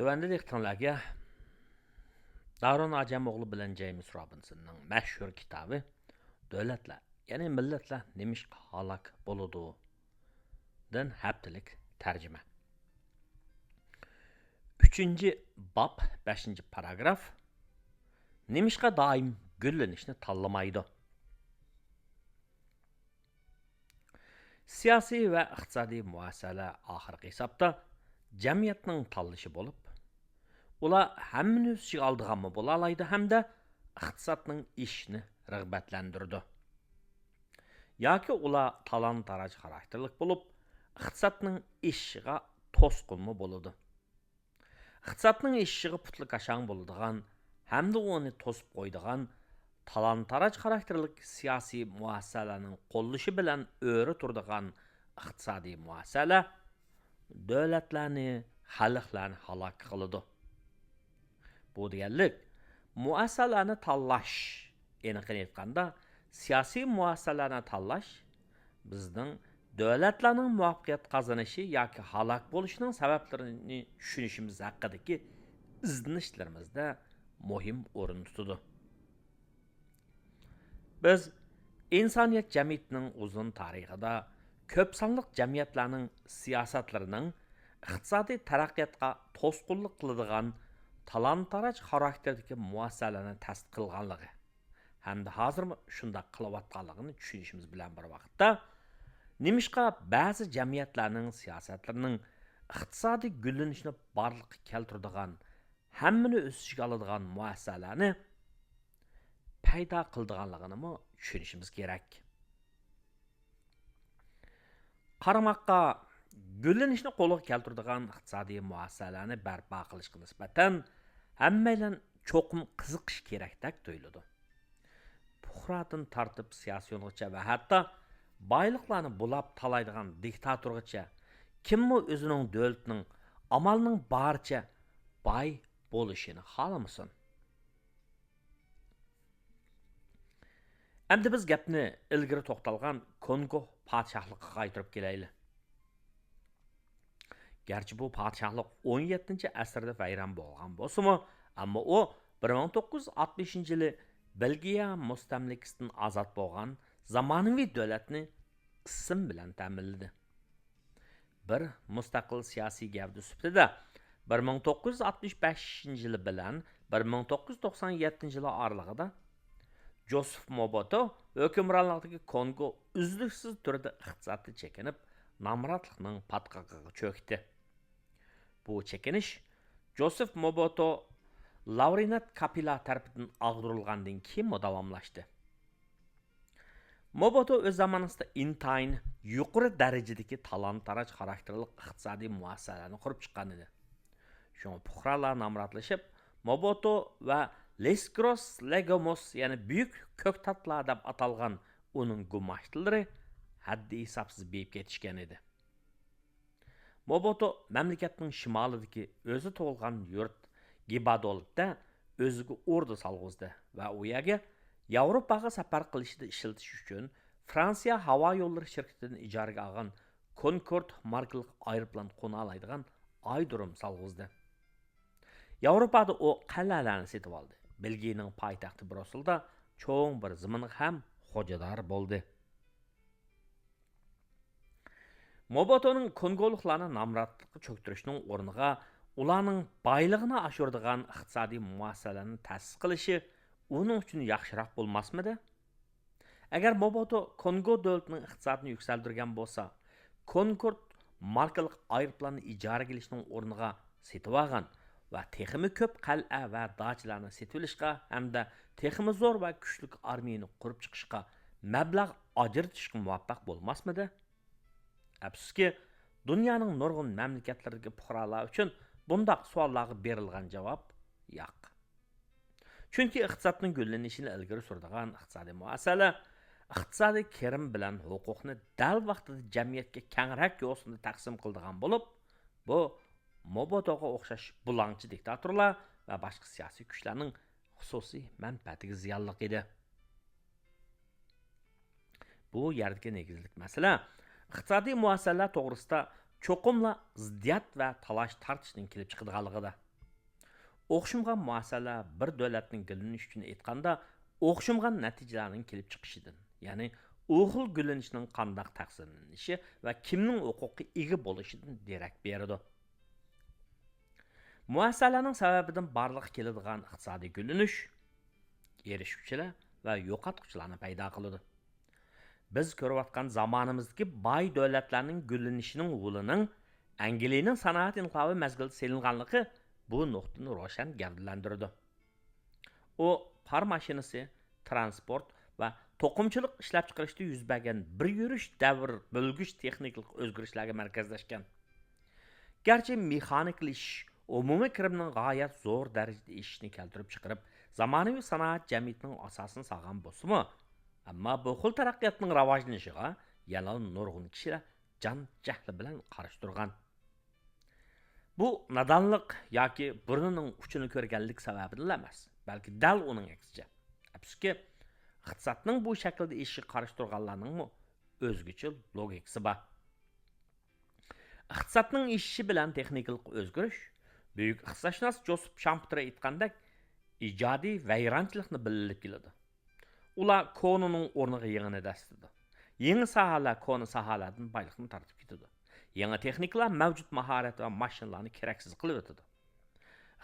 Tövəndə diqqətinizə Daron Acemoğlu bilan James Robinsonның məşhur kitabı Dövlətlər, yəni millətlər nemiş halak boludu dan həftəlik tərcümə. 3-cü bab 5-ci paragraf nemişqa daim güllenişni tanlamaydı. Siyasi və iqtisadi müəssisələr axırqı hesabda cəmiyyətin tanlışı olub, ular həmmini öz içine aldığanmı bolalaydı, həm də iqtisadның işini rəğbətləndirdi. Yoki ular talan-taraj xarakterlik bo'lib, iqtisadның işiga tosqunmu boludu. Iqtisadның işiga putlu qaşan boladigan, həm də onu tosub qoydigan talan-taraj xarakterlik siyasi müəssisələrinin qolluşu bilan öyrü turdigan iqtisadi müəssisələr dövlətlərni, xalqlarni halak qılıdı. Bu deganlik müəssisələrni tanlash, aniqini aytganda, siyasi müəssisələrni tanlash bizning dövlətlərning muvaffaqiyat qazanışı yoki halak bo'lishning sabablarini tushunishimiz haqidagi izlanishlarimizda muhim o'rin tutadi. Biz insoniyat jamiyatining uzun tarixida ko'p sonli jamiyatlarning siyosatlarining iqtisodiy taraqqiyotga to'sqinlik qiladigan talon-taraj xarakterdagi muassasalarni tasdiq qilganligi hamda hozir shunday qilayotganligini tushunishimiz bilan bir vaqtda nemishqa ba'zi jamiyatlarning siyosatlarining iqtisodiy gullanishni barliqqa keltiradigan, hammani o'z ichiga oladigan muassasalarni paydo qildiganligini tushunishimiz kerak. Qaramoqqa gullanishni qo'lga keltiradigan iqtisodiy muassasalarni barpo qilishga nisbatan hammalar cho'qim qiziqish kerakdek tuyuladi. Puxradan tartib siyosiyongacha va hatto boyliqlarni bulab talaydigan diktatorgacha kimmi o'zining davlatining amalning barcha boy bo'lishini xohlamasin. Endi biz gapni ilgari to'xtalgan Kongo podshohligiga qaytarib kelaylik. Gerçi bu podshohlik 17-asrda vayron bo'lgan bo'lsa-mu, ammo u 1960-yili Belgiya mustamlikasidan ozod bo'lgan zamonaviy davlatni ism bilan ta'minladi. Bir mustaqil siyosiy gavda sifatida 1965-yili bilan 1997-yil oralig'ida Joseph Mobutu hukmronligidagi Kongo uzluksiz turda iqtisodiy chekinib, nomrodlikning patqog'iga cho'kdi. Bu chekinish Joseph Mobutu Laurent Kabila tarafidan ag'darilgandan keyin davomlashdi. Mobutu o'z zamonasida intayin yuqori darajadagi talon-taraj xarakterli iqtisodiy muassasalarni qurib chiqqan edi. Shunga puxralar nomrodlashib, Mobutu va Les Gros Legomos, ya'ni buyuk ko'ktatlar deb atalgan uning gumochtilari haddi hisobsiz beyib ketishgan edi. Mobutu mamlakatning shimolidagi o'zi tug'ilgan yurt Gibadolda o'ziga o'rda salg'izdi va u yerga Yevropaga safar qilishda ishlatish uchun Fransiya havo yo'llari shirkatidan ijaraga olgan Concorde markali aeroplan qo'na oladigan aydurum salg'izdi. Yevropada u qal'alarni setib oldi. Belgiyaning poytaxti Brusselda cho'ng bir zamin ham xo'jador bo'ldi. Mobutuning kongoliklarni nomrodlikka cho'ktirishning o'rniga ularning boylig'ini oshiradigan iqtisodiy muassasalarni ta'sis qilishi uning uchun yaxshiroq bo'lmasmidi? Agar Mobutu Kongo davlatining iqtisodini yuksaltirgan bo'lsa, Concorde markali aeroplanni ijaraga olishning o'rniga setib olgan va texmi ko'p qal'a va dachlarni setib olishga hamda texmi zo'r va kuchli armiyani qurib chiqishga mablag' ajratishga muvaffaq bo'lmasmidi? Afsuski, dunyoning nurg'un mamlakatlaridagi fuqarolar uchun bunday savollarga berilgan javob yo'q. Chunki iqtisodning gullanishini ilgari suradigan iqtisodiy muassasalar iqtisodiy kirim bilan huquqni dal vaqtida jamiyatga kengroq yo'sinda taqsim qiladigan bo'lib, bu Mobutuga o'xshash bulangchi diktatorlar va boshqa siyosiy kuchlarning xususiy manfaatiga ziyonli edi. Bu yerdagi negizlik masala iqtisodiy muassasalar to'g'risida cho'qimla ziddiyat va talash tortishning kelib chiqadiganligida. o'xshamgan masala bir davlatning gullanishi uchun aytganda o'xshamgan natijalarning kelib chiqishidan, ya'ni u xil gullanishning qandoq taqsimlanishi va kimning huquqi ega bo'lishidan derak beradi. Muasalaning sababidan barliq keladigan iqtisodiy gullanish erishuvchilar va yo'qotuvchilarni paydo qiladi. Biz ko'rayotgan zamonimizdagi boy davlatlarning gullanishining yo'lining Angliyaning sanoat inqilobi mazgilida selinganligi bu nuqtani ro'shan gavdalantirdi. U par mashinasi, transport va to'qimchilik ishlab chiqarishda yuz bergan bir yurish davr bo'lgich texnik o'zgarishlarga markazlashgan. Garchi mexaniklashish umumiy kirimning g'oyat zo'r darajada eshishni keltirib chiqarib, zamonaviy sanoat jamiyatining asosini solgan bo'lsa-mu, ammo bu xil taraqqiyotning rivojlanishiga yana nurg'un kishilar jon jahli bilan qarshi turgan. Bu nadonlik yoki burnining uchini ko'rganlik sababidan emas, balki dal uning aksicha. Afsuski, iqtisodning bu shaklda eshishi qarshi turganlarning o'zgacha logikasi bor. Iqtisodning eshishi bilan texnikalik o'zgarish, buyuk iqtisodshunos Joseph Schumpeter aytgandek, ijodiy vayronchilikni bilib keladi. Ular ko'nining o'rniga yangini dastadi. Yangi sohalar ko'ni sohalardan boylikni tortib ketadi. Yangi texnikalar mavjud mahorat va mashinalarni keraksiz qilib o'tadi.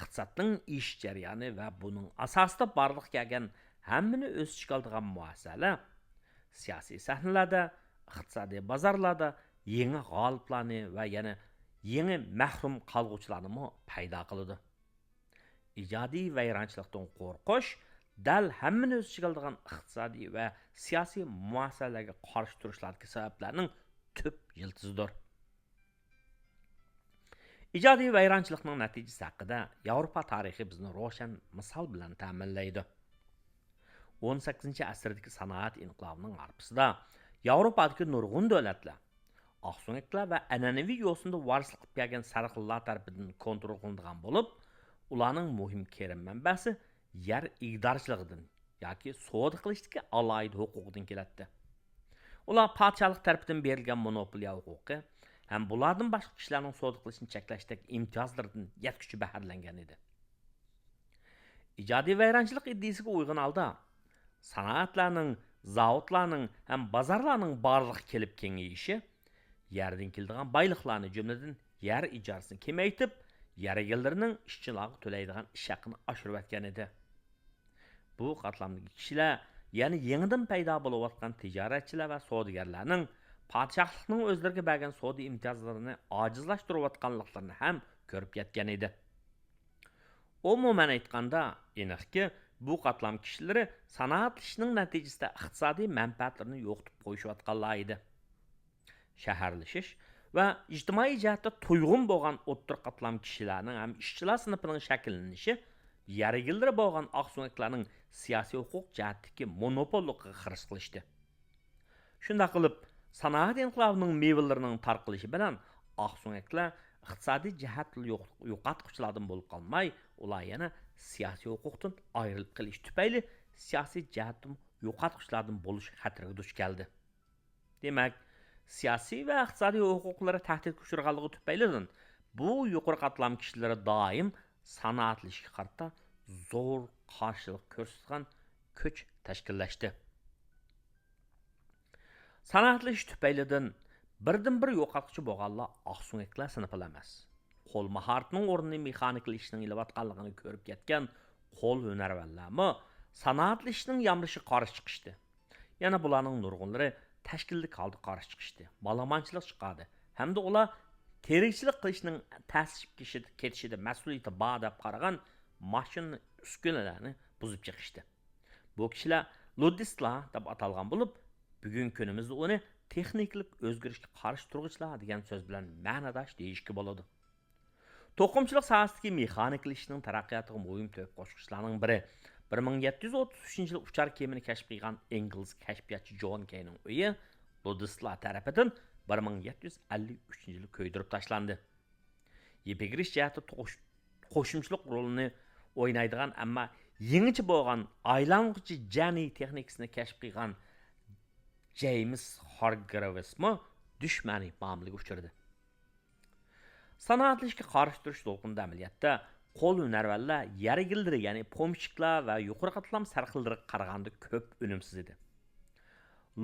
Iqtisodning ish jarayoni va buning asosida barliq kelgan hammani o'z ichiga oladigan muasala siyosiy sahnalarda, iqtisodiy bozorlarda yangi g'oliblarni va yana yangi mahrum qolg'uvchilarni paydo qiladi. Ijodiy vayronchilikdan qo'rqish dal hammani o'z ichiga oladigan iqtisodiy va siyosiy muasalalarga qarshi turishlardagi sabablarning tub yildizidir. Ijodiy vayronchilikning natijasi haqida Yevropa tarixi bizni ro'shan misol bilan ta'minlaydi. 18-asrdagi sanoat inqilobining g'arbisida Yevropadagi nurg'un davlatlar, oqso'ngaklar va an'anaviy yo'sinda varislik qilib kelgan sarxillar tarafidan kontrol qilinadigan bo'lib, ularning muhim kirim manbasi yer ig'dorchiligidan yoki savdo qilishdagi alohida huquqidan keladi. Ular podshohlik tarafidan berilgan monopoliya huquqi ham bulardan boshqa kishilarning savdo qilishini cheklashdagi imtiyozlardan yetkichi baharlangan edi. Ijodiy vayronchilik iddiasiga uyg'un holda sanoatlarning, zavodlarning ham bozorlarning barliq kelib kengayishi yerdan keladigan boyliqlarni jumladan yer ijorasini kamaytib, yer egallarining ishchilarga to'laydigan ish haqini oshirib o'tgan edi. Bu qatlamdagi kishilar, ya'ni yangidan paydo bo'layotgan tijoratchilar va savdogarlarning podshohlikning o'zlariga bergan savdo imtiyozlarini ojizlashtirayotganliklarini ham ko'rib yetgan edi. Umuman aytganda, aniqki, bu qatlam kishilari sanoat ishining natijasida iqtisodiy manfaatlarini yo'qotib qo'yishayotganlar edi. Shaharlashish va ijtimoiy jihatda to'yg'un bo'lgan o'ttir qatlam kishilarning ham ishchilar sinfining shakllanishi yer egallari bo'lgan oqso'ngaklarning siyosiy huquq jihatdagi monopoliga xiris qilishdi. Shunday qilib, sanoat inqilobining mevalarining tarqalishi bilan oqso'ngaklar iqtisodiy jihatli yo'qotuvchilardan bo'lib qolmay, ular yana siyosiy huquqdan ayrilib qolish tufayli siyosiy jihatdan yo'qotuvchilardan bo'lish xatariga duch keldi. Demak, siyosiy va iqtisodiy huquqlari tahdidga uchraganligi tufaylidan bu yuqori qatlam kishilari doim sanoatlashga qarata zo'r qarshilik ko'rsatgan kuch tashkillashdi. Sanoatlash tufaylidan birdan-bir yo'qotuvchi bo'lganlar oqso'ngaklar sinfi emas. Qo'l maharatining o'rnini mexaniklashning ilayotganligini ko'rib ketgan qo'l hunarvanlarmi sanoatlashning yamrishi qarshi chiqishdi. Yana bularning nurg'unlari tashkillik holda qarshi chiqishdi. Malamonchilik chiqadi. Hamda ular terikchilik qilishning ta'sib ketishida mas'uliyati bor deb qaragan mashina uskunalarni buzib chiqishdi. Bu kishilar luddistlar deb atalgan bo'lib, bugun kunimizda uni texniklik o'zgarishga qarshi turg'ichlar degan so'z bilan ma'nodash deyishga bo'ladi. To'qimchilik sohasidagi mexaniklashning taraqqiyotiga muhim to'p qo'shqichlarning biri 1733-yil uchar kemani kashf qilgan ingliz kashfiyotchi John Keyning uyi luddistlar tarafidan 1753-yil ko'ydirib tashlandi. Yepigirish jihati qo'shimchilik rolini o'ynaydigan, ammo yangicha bo'lgan aylang'ich jani texnikasini kashf qilgan James Hargreavesmi dushmani muomalaga uchradi. Sanoatlashga qarshi turish to'lqinida amaliyotda qo'l hunarvanlar yarigildir, ya'ni pomshiklar va yuqori qatlam sarxillarga qaraganda ko'p unumsiz edi.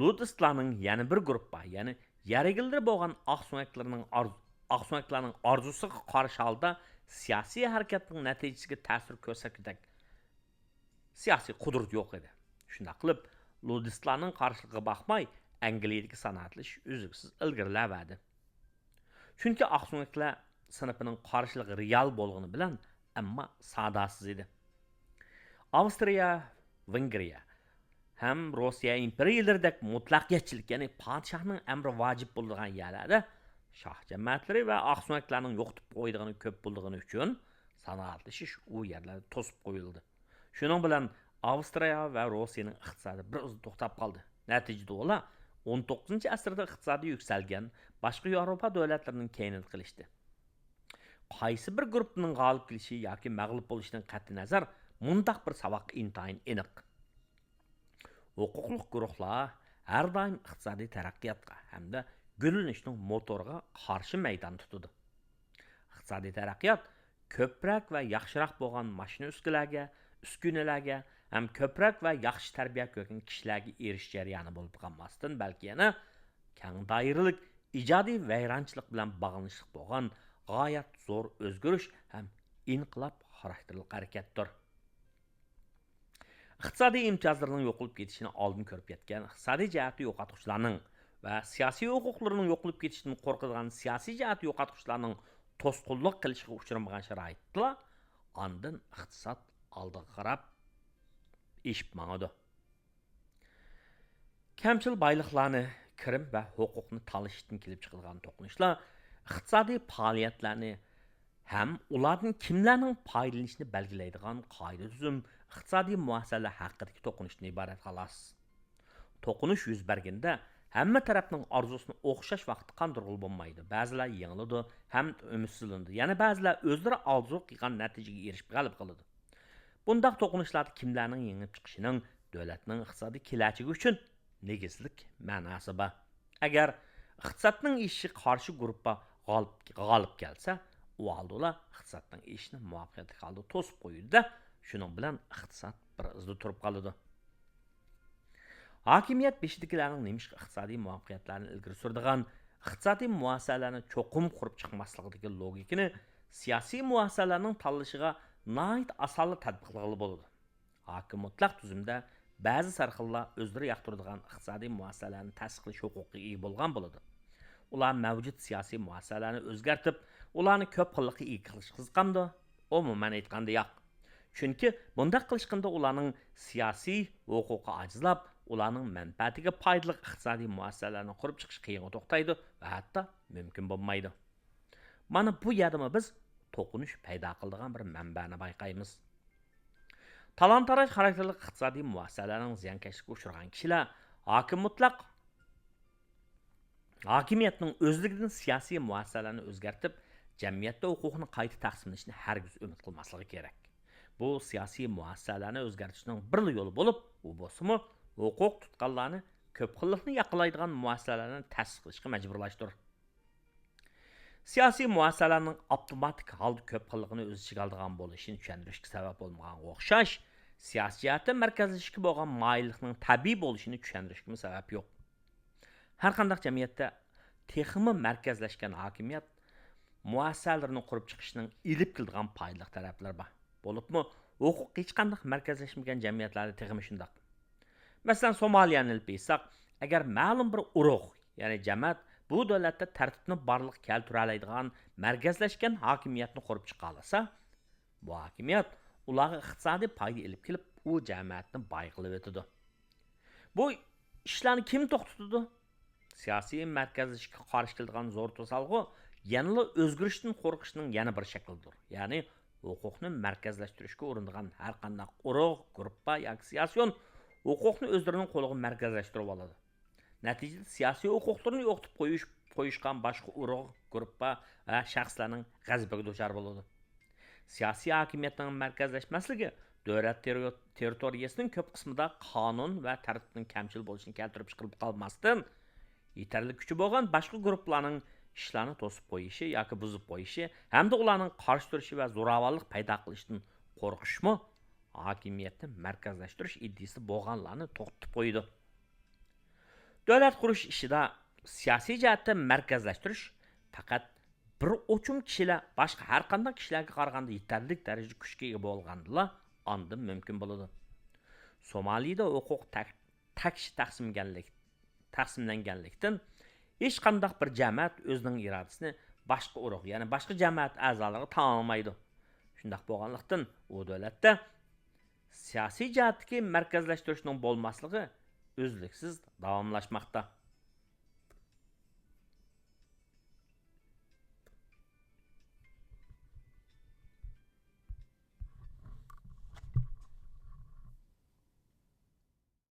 Ludistlarning yana bir guruhi, ya'ni yarigildir bo'lgan oqsumaklarning orzusiga qarshi holda siyosiy harakatning natijasiga ta'sir ko'rsatgudek siyosiy qudrat yo'q edi. Shunday qilib, ludistlarning qarshiligiga baxmay, Angliyadagi sanoatlish uzluksiz ilgarilaverdi. Chunki oqsumaklar sinifining qarshiligi real bo'lgani bilan, ammo sadosiz edi. Avstriya, Vengriya ham Rossiya imperiyalardek mutlaqiyatchilik, ya'ni podshohning amri vojib bo'lgan yerlarda shoh jamoatlari va oqsumaklarning yo'qitib qo'ydigani ko'p bo'lgani uchun sanoatlashish u yerlarda to'sib qo'yildi. Shuning bilan Avstriya va Rossiyaning iqtisodi bir o'zi to'xtab qoldi. Natijada ular 19-asrda iqtisodiy yuksalgan boshqa Yevropa davlatlarining keyinini qilishdi. Qaysi bir guruhning g'olib kelishi yoki mag'lub bo'lishidan qat'iy nazar, mundaq bir saboq intayin aniq. Huquqli guruhlar har doim iqtisodiy taraqqiyotga hamda gullanishning motoriga qarshi maydon tutadi. Iqtisodiy taraqqiyot ko'proq va yaxshiroq bo'lgan mashina uskunalarga ham ko'proq va yaxshi tarbiya ko'rgan kishilarga erish jarayoni bo'lib qolmasdan, balki yana keng doiralik ijodiy vayronchilik bilan bog'lanishli bo'lgan g'oyat zo'r o'zgarish ham inqilob xarakterli harakatdir. Iqtisodiy imtiyozlarning yo'qolib ketishini oldin ko'rib yetgan, iqtisodiy jihatda yo'qotuvchilarning va siyosiy huquqlarining yo'qolib ketishidan qo'rqadigan siyosiy jihatda yo'qotuvchilarning to'sqinlik qilishiga uchramagan sharoitda ondan iqtisod oldiga qarab eshib mangadi. Kamchil boyliqlarni, kirim va huquqni talashishdan kelib chiqadigan to'qinishlar iqtisodiy faoliyatlarni ham ulardan kimlarning foydalanishini belgilaydigan qoida tuzum iqtisodiy muassasalar haqidagi to'qinishdan iborat xolos. To'qinish yuz berganda hamma tarafning orzusini o'xshash vaqtda qondirg'ul bo'lmaydi. Ba'zilar yengiladi, ham umidsizlandi. Yana ba'zilar o'zlari orzu qilgan natijaga erishib g'alib qiladi. Bundaq to'qinishlarda kimlarning yengib chiqishining davlatning iqtisodiy kelajagi uchun negizlik ma'nosi bor. Agar iqtisodning ishiga qarshi guruhga g'olib kelsa, u holda ular iqtisodning ishini muvaffaqiyatli holda to'sib qo'yadi. Shuning bilan iqtisod bir izda turib qoladi. Hokimiyat beshidagilarning nemish iqtisodiy muvaffaqiyatlarini ilgari suradigan iqtisodiy muassasalarni cho'qim qurib chiqmasligidagi logikani siyosiy muassasalarning tanlashiga nihoyat osonlik tatbiqlag'ili bo'ladi. Hokim mutlaq tuzumda ba'zi sarxillar o'zlari yoqtiradigan iqtisodiy muassasalarni tasdiqlash huquqiga ega bo'lgan bo'ladi. Ular mavjud siyosiy muassasalarni o'zgartib, ularni ko'p xillikqa ega qilish qiziqamdi. Umuman aytganda yo'q. Chunki bunday qilishganda ularning siyosiy huquqi ojizlab, ularning manfaatiga foydali iqtisodiy muassasalarni qurib chiqish qiyinga to'xtaydi va hatto mumkin bo'lmaydi. Mana bu yerda biz to'qinish paydo qiladigan bir manbani bayqaymiz. Talon-taroj xarakterli iqtisodiy muassasalarning ziyonkashlikka uchragan kishilar hokimiyatning o'zligidan siyosiy muassasalarni o'zgartib, jamiyatda huquqni qayta taqsimlashni hargiz umid qilmasligi kerak. Bu siyosiy muassasalarni o'zgartirishning bir yo'li bo'lib, u bo'lsa-mu huquq tutqanlarni ko'p xillikni yaqinlaydigan muassasalarni ta'sis qilishga majburlashdir. Siyosiy muassasalarning avtomatik holda ko'p xillikni o'z ichiga oladigan bo'lishini tushuntirishga sabab bo'lmagan o'xshash, siyosiyatda markazlashishga bo'lgan moyillikning tabiiy bo'lishini tushuntirishga sabab yo'q. Har qanday jamiyatda texmi markazlashgan hokimiyat muassasalarini qurib chiqishning ilib keladigan foydali taraflari bor. Bo'libmi, huquq hech qanday markazlashmagan jamiyatlarda texmi shundaq. Masalan, Somaliyani ilib olsak, agar ma'lum bir urug', ya'ni jamoat bu davlatda tartibni barliq keltira oladigan markazlashgan hokimiyatni qurib chiqa olsa, bu hokimiyat ularga iqtisodiy foyda olib kelib, u jamoatni boy qilib o'tadi. Bu ishlarni kim to'xtatadi? Siyosiy markazlashishga qarshi keladigan zo'r to'salg'i yanada o'zgarishdan qo'rqishning yana bir shaklidir. Ya'ni huquqni markazlashtirishga urinadigan har qanday urug', guruhga yoki siyosiy huquqni o'zlarining qo'liga markazlashtirib oladi. Natijada siyosiy huquqlarni yo'qotib qo'yishgan boshqa urug', guruhga va shaxslarning g'azabiga duchor bo'ladi. Siyosiy hokimiyatning markazlashmasligi davlat territoriyasining ko'p qismida qonun va tartibning kamchil bo'lishini keltirib chiqarib qolmasdan, yetarli kuchi bo'lgan boshqa guruhlarning ishlarni to'sib qo'yishi yoki buzib qo'yishi hamda ularning qarshi turishi va zo'ravonlik paydo qilishdan qo'rqishmi hokimiyatni markazlashtirish iddiasi bo'lganlarni to'xtatib qo'ydi. Davlat qurish ishida siyosiy jihatdan markazlashtirish faqat bir o'chum kishilar boshqa har qanday kishilarga qaraganda yetarli darajada kuchga ega bo'lgandilar ondan mumkin bo'ladi. Somalida huquq taqsimlanganlikdan hech qanday bir jamoat o'zining irodasini boshqa urug', ya'ni boshqa jamoat a'zolariga tanlamaydi. Shundaq bo'lganlikdan u davlatda siyosiy jihatdagi markazlashtirishning bo'lmasligi uzluksiz davomlashmoqda.